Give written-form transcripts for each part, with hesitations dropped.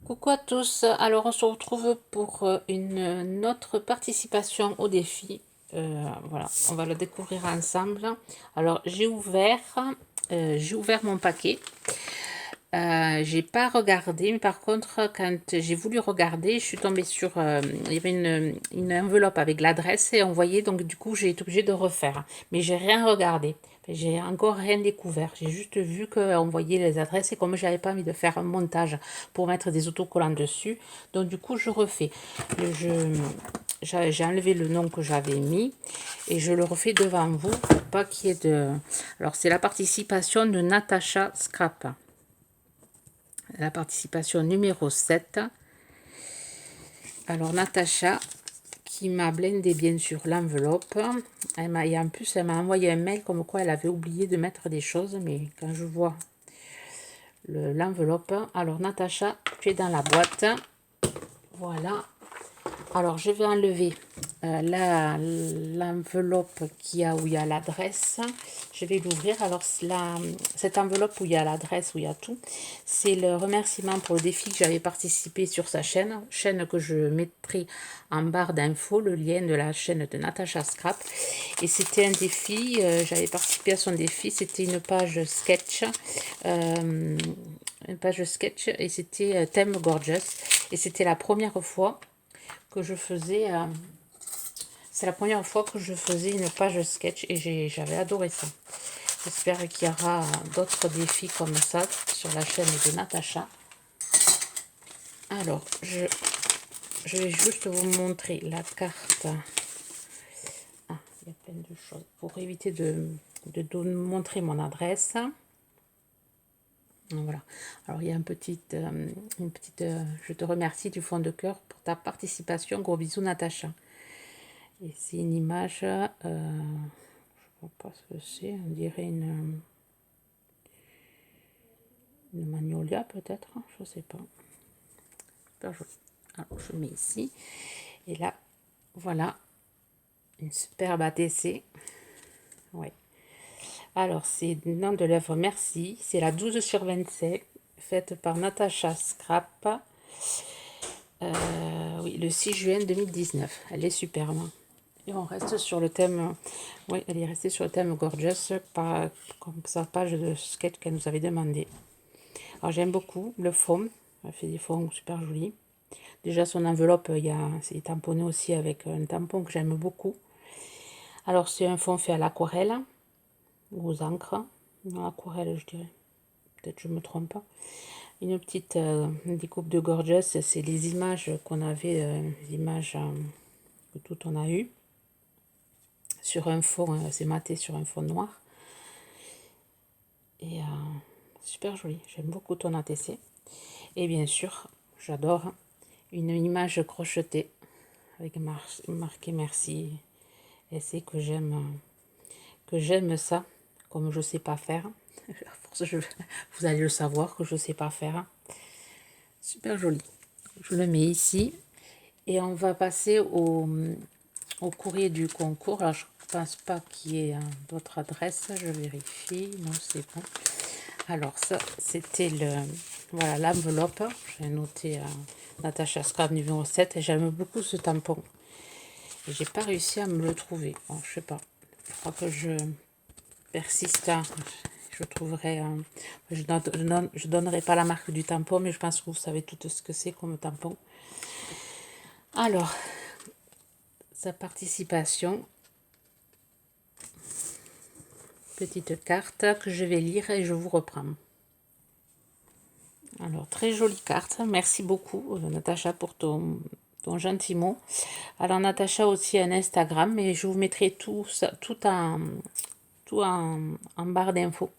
Coucou à tous, alors on se retrouve pour une autre participation au défi. Voilà, on va le découvrir ensemble. Alors j'ai ouvert mon paquet. J'ai pas regardé, mais par contre, quand j'ai voulu regarder, je suis tombée sur. Il y avait une enveloppe avec l'adresse et on voyait, donc du coup, j'ai été obligée de refaire. Mais j'ai rien regardé. J'ai encore rien découvert. J'ai juste vu qu'on voyait les adresses et comme j'avais pas envie de faire un montage pour mettre des autocollants dessus, donc du coup, je refais. J'ai enlevé le nom que j'avais mis et je le refais devant vous pour pas qu'il y ait de. Alors, c'est la participation de Natacha Scrap. La participation numéro 7. Alors Natacha qui m'a blindé bien sûr l'enveloppe. Et en plus elle m'a envoyé un mail comme quoi elle avait oublié de mettre des choses. Mais quand je vois l'enveloppe, alors Natacha, tu es dans la boîte. Voilà. Alors je vais enlever l'enveloppe où il y a l'adresse. Je vais l'ouvrir. Alors cette enveloppe où il y a l'adresse, où il y a tout, c'est le remerciement pour le défi que j'avais participé sur sa chaîne que je mettrai en barre d'infos, le lien de la chaîne de Natacha Scrap. Et c'était un défi, j'avais participé à son défi, c'était une page sketch. Et c'était thème gorgeous et c'était la première fois que je faisais c'est la première fois que je faisais une page sketch et j'avais adoré ça. J'espère qu'il y aura d'autres défis comme ça sur la chaîne de Natacha. Alors, je vais juste vous montrer la carte. Ah, il y a plein de choses. Pour éviter de montrer mon adresse. Voilà. Alors, il y a une petite je te remercie du fond de cœur pour ta participation. Gros bisous, Natacha. Et c'est une image, je ne vois pas ce que c'est, on dirait une magnolia peut-être, je ne sais pas. Super joli. Alors je mets ici. Et là, voilà, une superbe ATC. Ouais. Alors c'est le nom de l'œuvre Merci. C'est la 12/25, faite par Natacha Scrap. Oui, le 6 juin 2019. Elle est superbe. Et on reste sur le thème, oui, elle est restée sur le thème gorgeous, comme sa page de sketch qu'elle nous avait demandé. Alors j'aime beaucoup le fond, elle fait des fonds super jolis. Déjà son enveloppe, c'est tamponné aussi avec un tampon que j'aime beaucoup. Alors c'est un fond fait à l'aquarelle, ou aux encres, non aquarelle je dirais, peut-être je me trompe pas. Une petite découpe de gorgeous, c'est les images qu'on avait, les images que tout on a eu. Sur un fond, c'est maté sur un fond noir. Et super joli, j'aime beaucoup ton ATC. Et bien sûr, j'adore une image crochetée avec marqué merci. Et c'est que j'aime ça, comme je sais pas faire. À force, vous allez le savoir que je sais pas faire. Super joli. Je le mets ici. Et on va passer au courrier du concours. Alors, je pense pas qu'il y ait d'autres adresses. Je vérifie. Non, c'est bon. Alors, ça, c'était voilà, l'enveloppe. J'ai noté Natacha Scrap numéro 7. Et j'aime beaucoup ce tampon. Et j'ai pas réussi à me le trouver. Bon, je sais pas. Je crois que je persiste. Je trouverai. Je donnerai pas la marque du tampon, mais je pense que vous savez tout ce que c'est comme tampon. Alors, sa participation. Petite carte que je vais lire et je vous reprends. Alors, très jolie carte. Merci beaucoup, Natacha, pour ton gentil mot. Alors, Natacha aussi un Instagram, mais je vous mettrai tout en barre d'infos.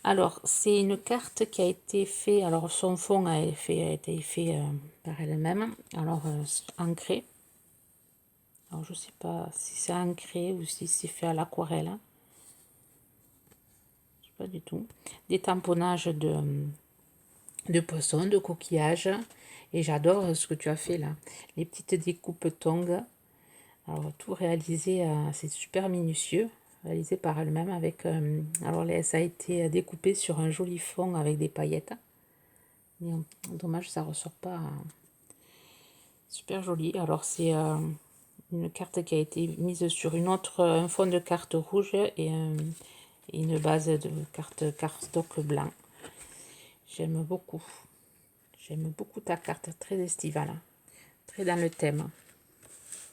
Alors, c'est une carte qui a été faite. Alors, son fond a été fait par elle-même. Alors, ancré. Alors, je ne sais pas si c'est ancré ou si c'est fait à l'aquarelle. Je sais pas du tout. Des tamponnages de poissons, de coquillages. Et j'adore ce que tu as fait là. Les petites découpes tongs. Alors, tout réalisé, c'est super minutieux. Réalisé par elle-même avec... alors, ça a été découpé sur un joli fond avec des paillettes. Mais dommage, ça ressort pas. Super joli. Alors c'est une carte qui a été mise sur un fond de carte rouge et une base de carte cardstock blanc. J'aime beaucoup. J'aime beaucoup ta carte, très estivale, très dans le thème.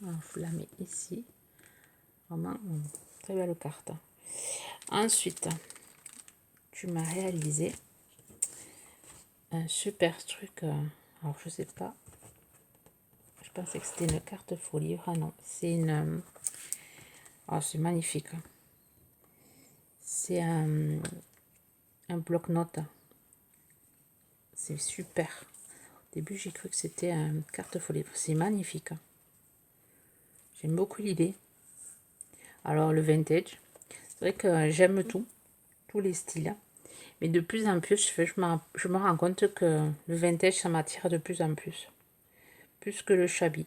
Alors, je la mets ici. Vraiment, très belle carte. Ensuite, tu m'as réalisé un super truc. Alors, je sais pas. Je pensais que c'était une carte folie. Ah non, c'est une... Oh, c'est magnifique. C'est un bloc-notes. C'est super. Au début, j'ai cru que c'était une carte folie. C'est magnifique. J'aime beaucoup l'idée. Alors, le vintage. C'est vrai que j'aime tout. Tous les styles. Mais de plus en plus, je me rends compte que le vintage, ça m'attire de plus en plus. Plus que le shabby.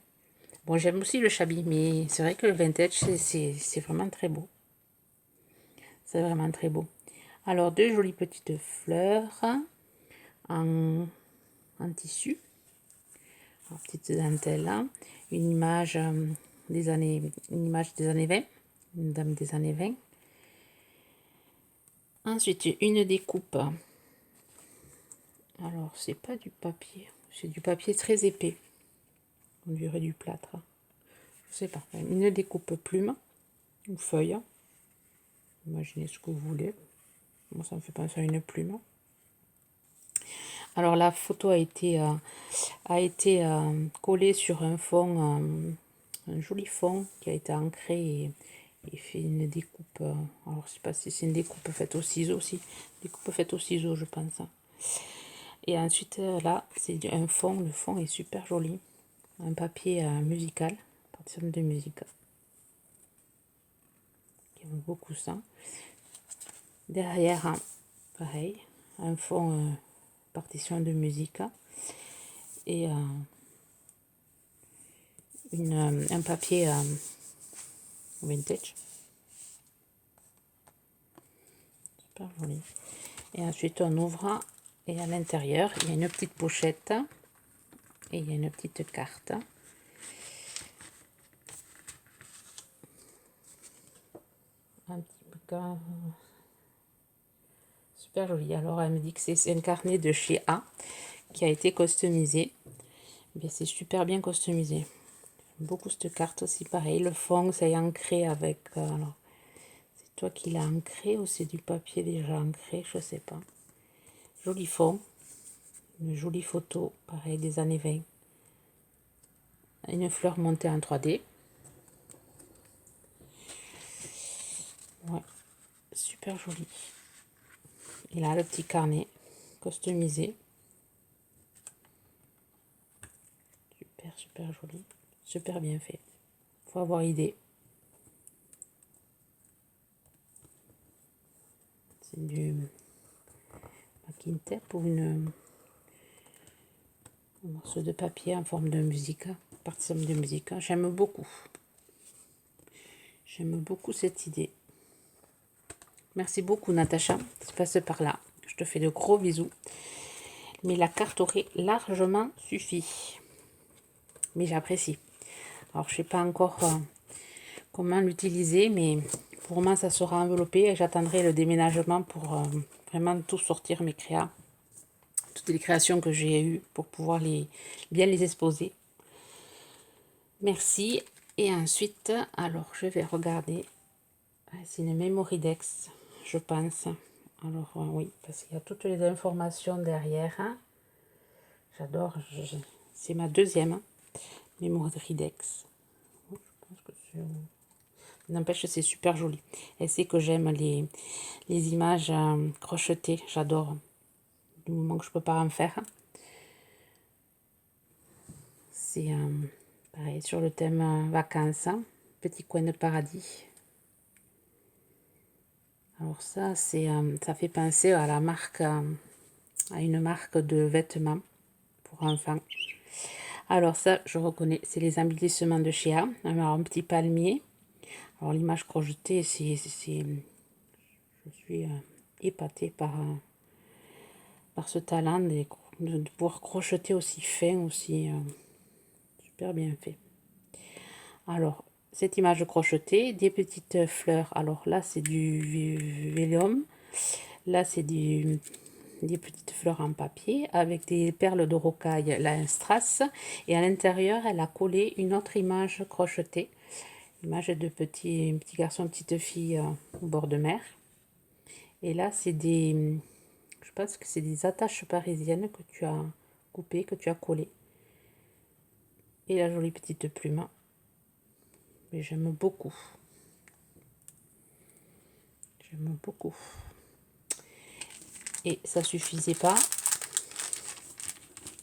Bon, j'aime aussi le shabby, mais c'est vrai que le vintage, c'est vraiment très beau. C'est vraiment très beau. Alors, deux jolies petites fleurs en tissu. Alors, petite dentelle là. Une image des années 20. Une dame des années 20. Ensuite, une découpe. Alors, c'est pas du papier. C'est du papier très épais. On dirait du plâtre. Je sais pas. Une découpe plume ou feuille. Imaginez ce que vous voulez. Moi, ça me fait penser à une plume. Alors, la photo a été collée sur un fond, un joli fond qui a été ancré et fait une découpe. Alors, je sais pas si c'est une découpe faite au ciseau aussi. Découpe faite au ciseau, je pense. Et ensuite, là, c'est un fond. Le fond est super joli. Un papier musical, partition de musique. J'aime beaucoup ça. Derrière, pareil, un fond partition de musique et un papier vintage. Super joli. Et ensuite, on ouvre et à l'intérieur, il y a une petite pochette et il y a une petite carte. Un petit peu super joli. Alors, elle me dit que c'est un carnet de chez A qui a été customisé. Mais c'est super bien customisé. J'aime beaucoup cette carte aussi. Pareil, le fond, c'est ancré avec... alors, c'est toi qui l'as ancré ou c'est du papier déjà ancré? Je sais pas. Joli fond. Une jolie photo, pareil, des années 20. Une fleur montée en 3D. Ouais, super joli. Et là, le petit carnet customisé. Super, super joli. Super bien fait. Faut avoir idée. C'est du packing tape ou un morceau de papier en forme de musique. Partition de musique. J'aime beaucoup. J'aime beaucoup cette idée. Merci beaucoup, Natacha. Tu passes par là. Je te fais de gros bisous. Mais la carte aurait largement suffi. Mais j'apprécie. Alors, je ne sais pas encore comment l'utiliser, mais pour moi, ça sera enveloppé et j'attendrai le déménagement pour vraiment tout sortir, mes créas. Toutes les créations que j'ai eues pour pouvoir bien les exposer. Merci. Et ensuite, alors, je vais regarder. C'est une Memory Dex, je pense. Alors, oui, parce qu'il y a toutes les informations derrière. Hein. J'adore. C'est ma deuxième Memory Dex. Je pense que c'est... N'empêche, c'est super joli. Elle sait que j'aime les images crochetées. J'adore. Du moment que je peux pas en faire. C'est pareil sur le thème vacances. Petit coin de paradis. Alors ça, ça fait penser à la marque, à une marque de vêtements pour enfants. Alors ça, je reconnais, c'est les embellissements de chez A. Alors un petit palmier. Alors l'image crochetée, je suis épatée par ce talent de pouvoir crocheter aussi fin, aussi super bien fait. Alors, cette image crochetée, des petites fleurs. Alors là, c'est du vélum. Là, c'est des petites fleurs en papier avec des perles de rocaille, là, un strass. Et à l'intérieur, elle a collé une autre image crochetée. Image de petit garçon, petite fille au bord de mer. Et là, c'est des... Je pense que c'est des attaches parisiennes que tu as coupées, que tu as collées. Et la jolie petite plume. Mais j'aime beaucoup. J'aime beaucoup. Et ça suffisait pas.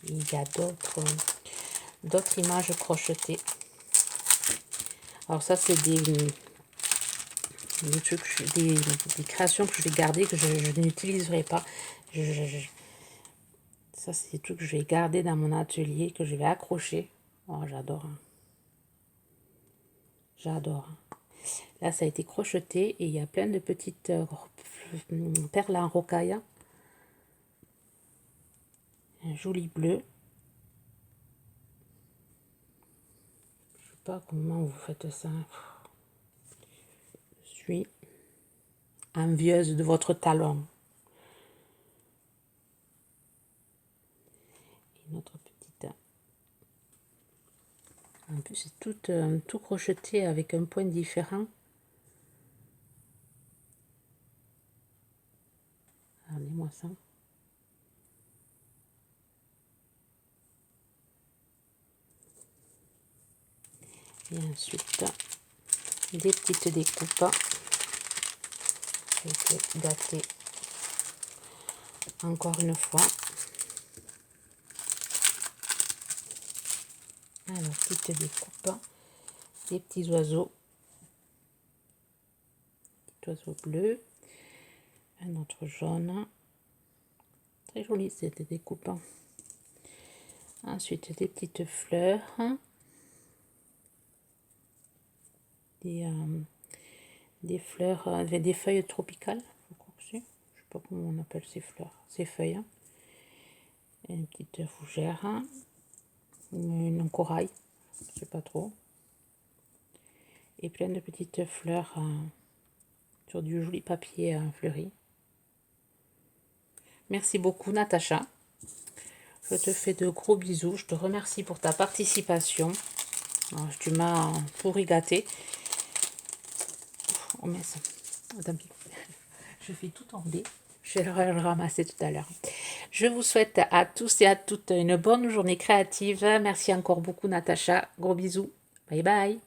Il y a d'autres images crochetées. Alors ça, c'est des trucs, des créations que je vais garder, que je n'utiliserai pas. Ça, c'est des trucs que je vais garder dans mon atelier, que je vais accrocher. Oh, j'adore. J'adore. Là, ça a été crocheté et il y a plein de petites perles en rocaille. Un joli bleu. Je sais pas comment vous faites ça. Je suis envieuse de votre talon. Et notre petite. En plus, c'est tout crocheté avec un point différent. Regardez-moi ça. Et ensuite, des petites découpes. Datées encore une fois. Alors, petite découpe. Des petits oiseaux. Petit oiseau bleu. Un autre jaune. Très joli cette découpe. Ensuite, des petites fleurs. Des fleurs avec des feuilles tropicales, je crois que c'est. Je sais pas comment on appelle ces fleurs, ces feuilles. Et une petite fougère, une corail, je sais pas trop. Et plein de petites fleurs sur du joli papier fleuri. Merci beaucoup Natacha. Je te fais de gros bisous. Je te remercie pour ta participation. Alors, tu m'as pourri gâté. Oh mais ça. Tant pis. Je fais tout tomber. Je vais le ramasser tout à l'heure. Je vous souhaite à tous et à toutes une bonne journée créative. Merci encore beaucoup Natacha. Gros bisous. Bye bye.